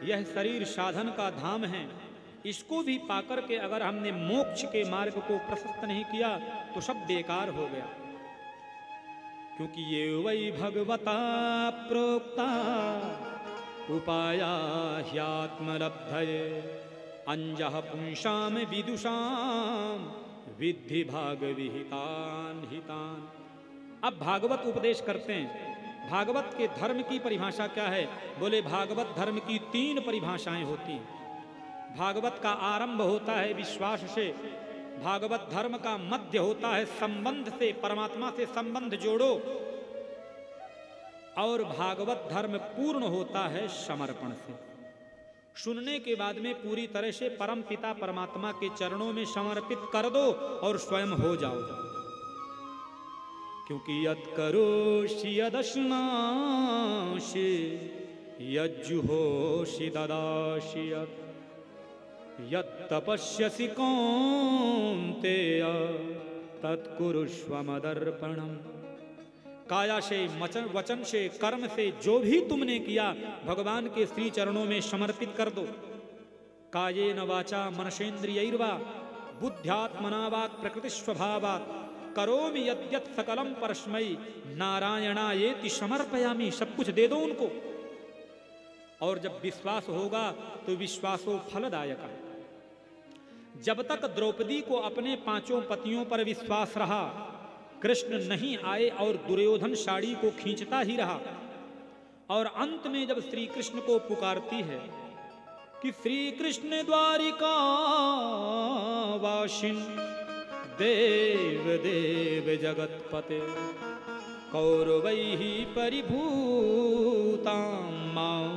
यह शरीर साधन का धाम है, इसको भी पाकर के अगर हमने मोक्ष के मार्ग को प्रशस्त नहीं किया तो सब बेकार हो गया। क्योंकि ये वही भगवता प्रोक्ता उपाया ह्यात्मलब्धये अंजः पुंसाम विदुषाम विद्धि भाग विहितान हितान। अब भागवत उपदेश करते हैं। भागवत के धर्म की परिभाषा क्या है? बोले भागवत धर्म की 3 परिभाषाएं होती हैं। भागवत का आरंभ होता है विश्वास से, भागवत धर्म का मध्य होता है संबंध से, परमात्मा से संबंध जोड़ो, और भागवत धर्म पूर्ण होता है समर्पण से। सुनने के बाद में पूरी तरह से परम पिता परमात्मा के चरणों में समर्पित कर दो और स्वयं हो जाओ। क्योंकि यत् करोषि यदश्नासि यज्जुहोषि ददासि यत् तपस्यसि कौन्तेय तत्कुरुष्व मदर्पणम्। काया से, वचन से, कर्म से जो भी तुमने किया भगवान के श्री चरणों में समर्पित कर दो। कायेन वाचा मनसेन्द्रियैर्वा बुद्ध्यात्मना वाक् प्रकृति स्वभावात् करोमि यद्यत् सकलम परस्मै नारायणायेति समर्पयामि। सब कुछ दे दो उनको। और जब विश्वास होगा तो विश्वासो फलदायक। जब तक द्रौपदी को अपने 5 पतियों पर विश्वास रहा, कृष्ण नहीं आए और दुर्योधन साड़ी को खींचता ही रहा, और अंत में जब श्री कृष्ण को पुकारती है कि श्री कृष्ण द्वारिका वासिन देव देव जगतपते कौरवैः परिभूतां मां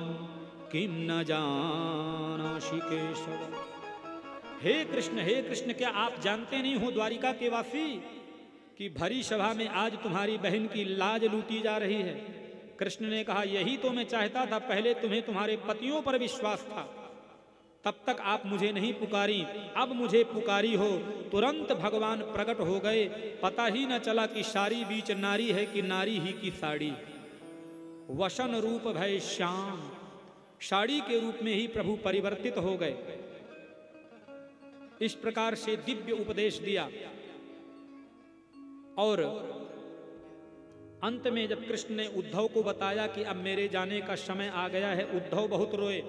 किं न जानासि केशव। हे कृष्ण, क्या आप जानते नहीं हो द्वारिका के वासी कि भरी सभा में आज तुम्हारी बहन की लाज लूटी जा रही है। कृष्ण ने कहा यही तो मैं चाहता था, पहले तुम्हें तुम्हारे पतियों पर विश्वास था, तब तक आप मुझे नहीं पुकारी, अब मुझे पुकारी हो। तुरंत भगवान प्रकट हो गए, पता ही न चला कि सारी बीच नारी है कि नारी ही की साड़ी। वसन रूप भय श्याम, साड़ी के रूप में ही प्रभु परिवर्तित हो गए। इस प्रकार से दिव्य उपदेश दिया। और अंत में जब कृष्ण ने उद्धव को बताया कि अब मेरे जाने का समय आ गया है, उद्धव बहुत रोए।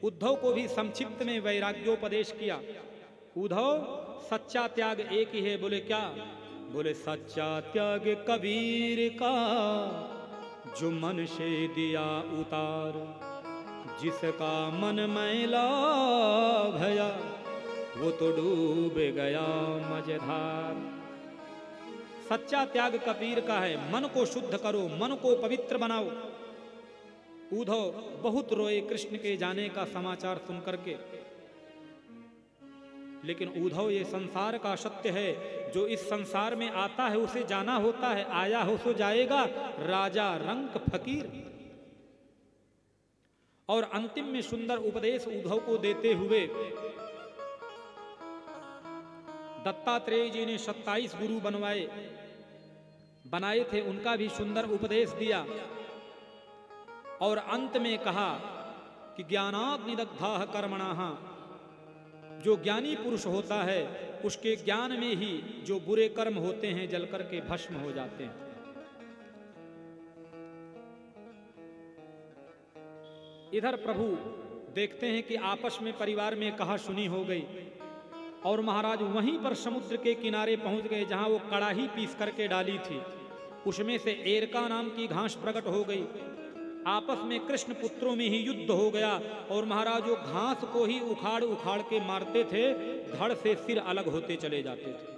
उद्धव को भी संक्षिप्त में वैराग्योपदेश किया। उद्धव, सच्चा त्याग एक ही है। बोले क्या? बोले सच्चा त्याग कबीर का जो मन से दिया उतार, जिसका मन मैला भया वो तो डूब गया मझधार। सच्चा त्याग कबीर का है। मन को शुद्ध करो, मन को पवित्र बनाओ। उद्धव बहुत रोए कृष्ण के जाने का समाचार सुनकर के। लेकिन उद्धव, ये संसार का सत्य है, जो इस संसार में आता है उसे जाना होता है, आया हो सो जाएगा, राजा रंक फकीर। और अंतिम में सुंदर उपदेश उद्धव को देते हुए दत्तात्रेय जी ने 27 गुरु बनाए थे, उनका भी सुंदर उपदेश दिया। और अंत में कहा कि ज्ञानाग्नि दग्धाः कर्मणाः, जो ज्ञानी पुरुष होता है उसके ज्ञान में ही जो बुरे कर्म होते हैं जल करके भस्म हो जाते हैं। इधर प्रभु देखते हैं कि आपस में परिवार में कहा सुनी हो गई, और महाराज वहीं पर समुद्र के किनारे पहुंच गए जहां वो कड़ाही पीस करके डाली थी, उसमें से एरका नाम की घास प्रकट हो गई। आपस में कृष्ण पुत्रों में ही युद्ध हो गया, और महाराज वो घास को ही उखाड़ उखाड़ के मारते थे, धड़ से सिर अलग होते चले जाते थे।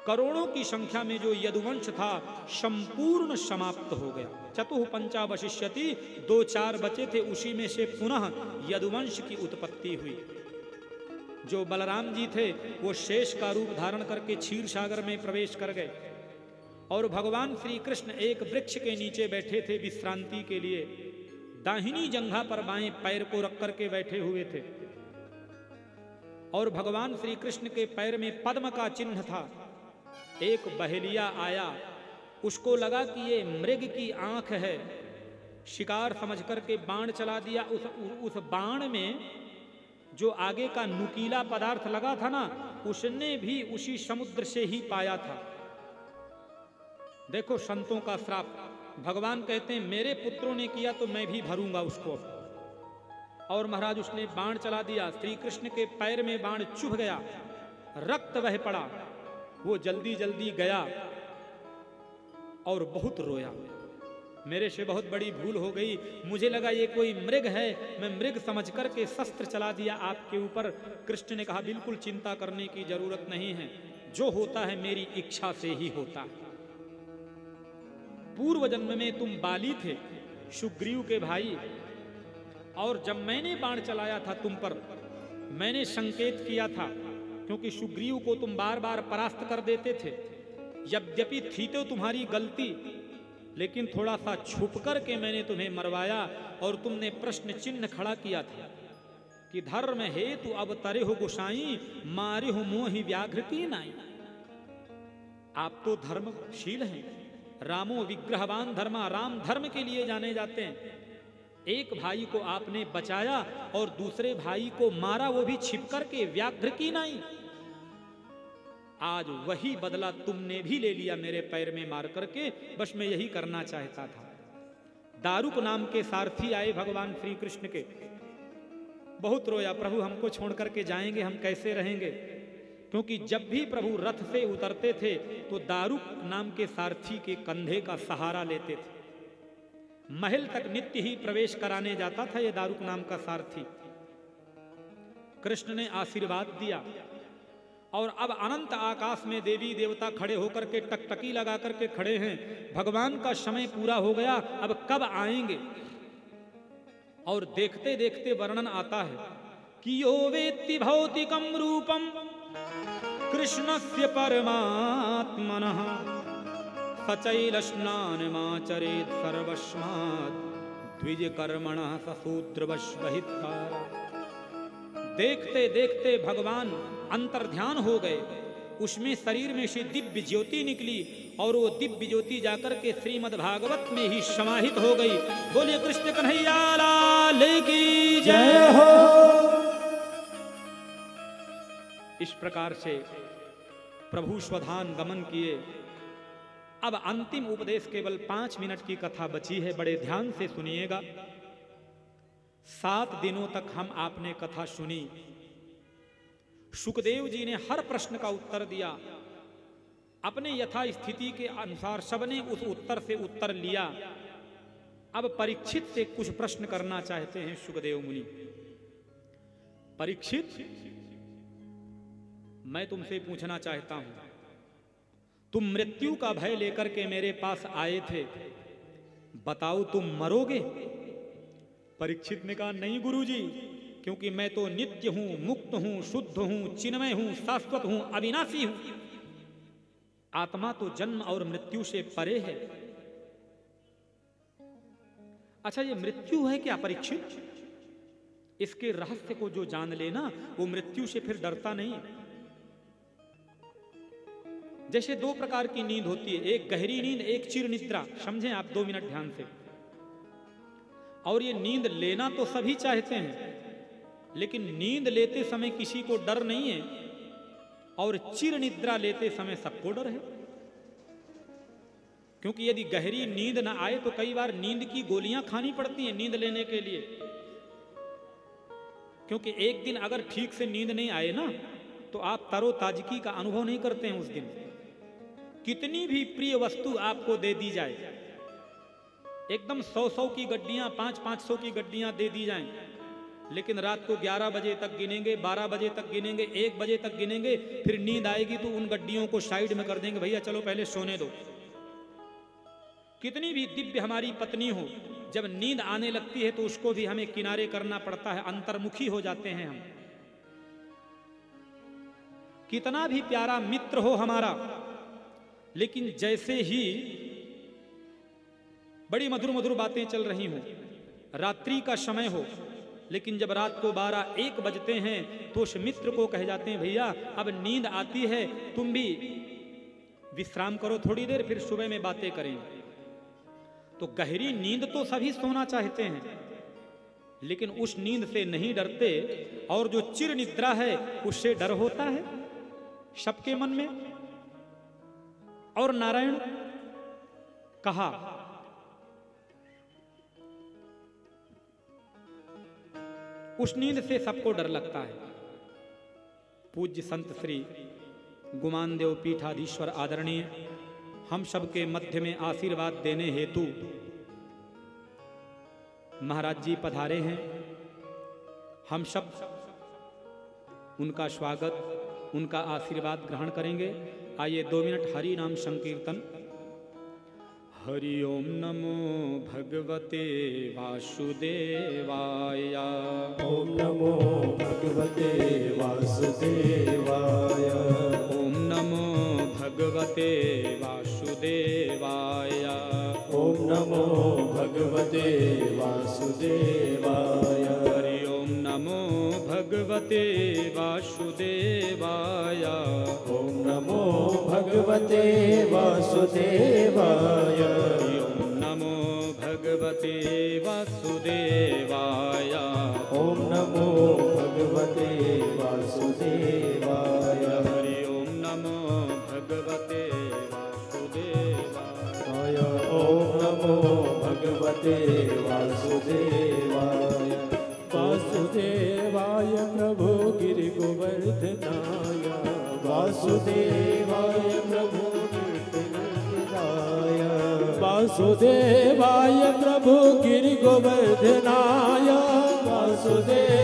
करोड़ों की संख्या में जो यदुवंश था संपूर्ण समाप्त हो गया। चतुः पंचावशिष्यति, 2-4 बचे थे, उसी में से पुनः यदुवंश की उत्पत्ति हुई। जो बलराम जी थे वो शेष का रूप धारण करके क्षीर सागर में प्रवेश कर गए, और भगवान श्री कृष्ण एक वृक्ष के नीचे बैठे थे विश्रांति के लिए। दाहिनी जंघा पर बाएं पैर को रख करके बैठे हुए थे, और भगवान श्री कृष्ण के पैर में पद्म का चिन्ह था। एक बहेलिया आया, उसको लगा कि ये मृग की आंख है, शिकार समझ करके बाण चला दिया। उस बाण में जो आगे का नुकीला पदार्थ लगा था ना, उसने भी उसी समुद्र से ही पाया था। देखो संतों का श्राप, भगवान कहते हैं मेरे पुत्रों ने किया तो मैं भी भरूंगा उसको। और महाराज उसने बाण चला दिया, श्री कृष्ण के पैर में बाण चुभ गया, रक्त बह पड़ा। वो जल्दी जल्दी गया और बहुत रोया, मेरे से बहुत बड़ी भूल हो गई, मुझे लगा ये कोई मृग है, मैं मृग समझ करके शस्त्र चला दिया आपके ऊपर। कृष्ण ने कहा बिल्कुल चिंता करने की जरूरत नहीं है, जो होता है मेरी इच्छा से ही होता है। पूर्व जन्म में तुम बाली थे, सुग्रीव के भाई, और जब मैंने बाण चलाया था तुम पर, मैंने संकेत किया था, क्योंकि सुग्रीव को तुम बार बार परास्त कर देते थे। यद्यपि थी तो तुम्हारी गलती, लेकिन थोड़ा सा छुप करके मैंने तुम्हें मरवाया, और तुमने प्रश्न चिन्ह खड़ा किया था कि धर्म हेतु अब तरे हो गोसाई, मारे हो मोहि व्याघ्रति नाई। आप तो धर्मशील हैं, रामो विग्रहवान धर्मा, राम धर्म के लिए जाने जाते हैं। एक भाई को आपने बचाया और दूसरे भाई को मारा, वो भी छिप करके, व्याघ्र की नाई। आज वही बदला तुमने भी ले लिया मेरे पैर में मार करके, बस मैं यही करना चाहता था। दारुक नाम के सारथी आए भगवान श्री कृष्ण के, बहुत रोया, प्रभु हमको छोड़ करके जाएंगे, हम कैसे रहेंगे। क्योंकि जब भी प्रभु रथ से उतरते थे तो दारुक नाम के सारथी के कंधे का सहारा लेते थे। महल तक नित्य ही प्रवेश कराने जाता था ये दारुक नाम का सारथी। कृष्ण ने आशीर्वाद दिया, और अब अनंत आकाश में देवी देवता खड़े होकर के टकटकी लगा करके खड़े हैं। भगवान का समय पूरा हो गया, अब कब आएंगे। और देखते देखते वर्णन आता है कि यो वेत्ति भौतिकम रूपम कृष्णस्य परमात्मनः सचैल स्नानमाचरेत् सर्वस्मात् द्विज कर्मणः सशूद्रवश्वहित्कार। देखते देखते भगवान अंतर्ध्यान हो गए, उसमें शरीर में से दिव्य ज्योति निकली, और वो दिव्य ज्योति जाकर के श्रीमद् भागवत में ही समाहित हो गई। बोलिए कृष्ण कन्हैया लाल की जय हो। इस प्रकार से प्रभु स्वधाम गमन किए। अब अंतिम उपदेश, केवल 5 मिनट की कथा बची है, बड़े ध्यान से सुनिएगा। 7 दिनों तक हम आपने कथा सुनी। सुखदेव जी ने हर प्रश्न का उत्तर दिया, अपने यथा स्थिति के अनुसार सबने उस उत्तर से उत्तर लिया। अब परीक्षित से कुछ प्रश्न करना चाहते हैं सुखदेव मुनि। परीक्षित, मैं तुमसे पूछना चाहता हूं, तुम मृत्यु का भय लेकर के मेरे पास आए थे, बताओ तुम मरोगे? परीक्षित ने कहा नहीं गुरुजी, क्योंकि मैं तो नित्य हूं, मुक्त हूं, शुद्ध हूं, चिन्मय हूं, शाश्वत हूं, अविनाशी हूं। आत्मा तो जन्म और मृत्यु से परे है। अच्छा, ये मृत्यु है क्या परीक्षित? इसके रहस्य को जो जान लेना, वो मृत्यु से फिर डरता नहीं। जैसे 2 प्रकार की नींद होती है, एक गहरी नींद, एक चिर निद्रा। समझें आप 2 मिनट ध्यान से। और ये नींद लेना तो सभी चाहते हैं, लेकिन नींद लेते समय किसी को डर नहीं है, और चिर निद्रा लेते समय सबको डर है। क्योंकि यदि गहरी नींद ना आए तो कई बार नींद की गोलियां खानी पड़ती हैं नींद लेने के लिए। क्योंकि एक दिन अगर ठीक से नींद नहीं आए ना, तो आप तरोताजगी का अनुभव नहीं करते हैं उस दिन। कितनी भी प्रिय वस्तु आपको दे दी जाए, एकदम 100-100 की गड्डियां, 500-500 की गड्डियां दे दी जाएं, लेकिन रात को 11 बजे तक गिनेंगे, 12 बजे तक गिनेंगे, 1 बजे तक गिनेंगे, फिर नींद आएगी तो उन गड्डियों को साइड में कर देंगे, भैया चलो पहले सोने दो। कितनी भी दिव्य हमारी पत्नी हो, जब नींद आने लगती है तो उसको भी हमें किनारे करना पड़ता है, अंतर्मुखी हो जाते हैं हम। कितना भी प्यारा मित्र हो हमारा, लेकिन जैसे ही बड़ी मधुर मधुर बातें चल रही हों, रात्रि का समय हो, लेकिन जब रात को 12-1 बजते हैं तो उस मित्र को कह जाते हैं भैया अब नींद आती है, तुम भी विश्राम करो थोड़ी देर, फिर सुबह में बातें करें। तो गहरी नींद तो सभी सोना चाहते हैं, लेकिन उस नींद से नहीं डरते, और जो चिर निद्रा है उससे डर होता है सबके मन में। और नारायण कहा उस नींद से सबको डर लगता है। पूज्य संत श्री गुमानदेव पीठाधीश्वर आदरणीय हम सबके मध्य में आशीर्वाद देने हेतु महाराज जी पधारे हैं। हम सब उनका स्वागत, उनका आशीर्वाद ग्रहण करेंगे। आइए 2 मिनट हरि नाम संकीर्तन। हरि ओम नमो भगवते वासुदेवाय। ओम नमो भगवते वासुदेवाय। ओम नमो भगवते वासुदेवाय। ओम नमो भगवते वासुदेवाय। हरि ओम नमो भगवते वासुदेवाय। ओम नमो भगवते वासुदेवाय। हरि ओम नमो भगवते वासुदेवाय। ओम नमो भगवते वासुदेवाय। हरि ओम नमो भगवते वासुदेवाय। ओम नमो भगवते वासुदेवाय। वासुदेवाय प्रभु गिरि गोवर्धनाय। वासुदेवाय प्रभु कीर्तनाय। वासुदेवाय प्रभु गिरि गोवर्धनाय। वासुदेव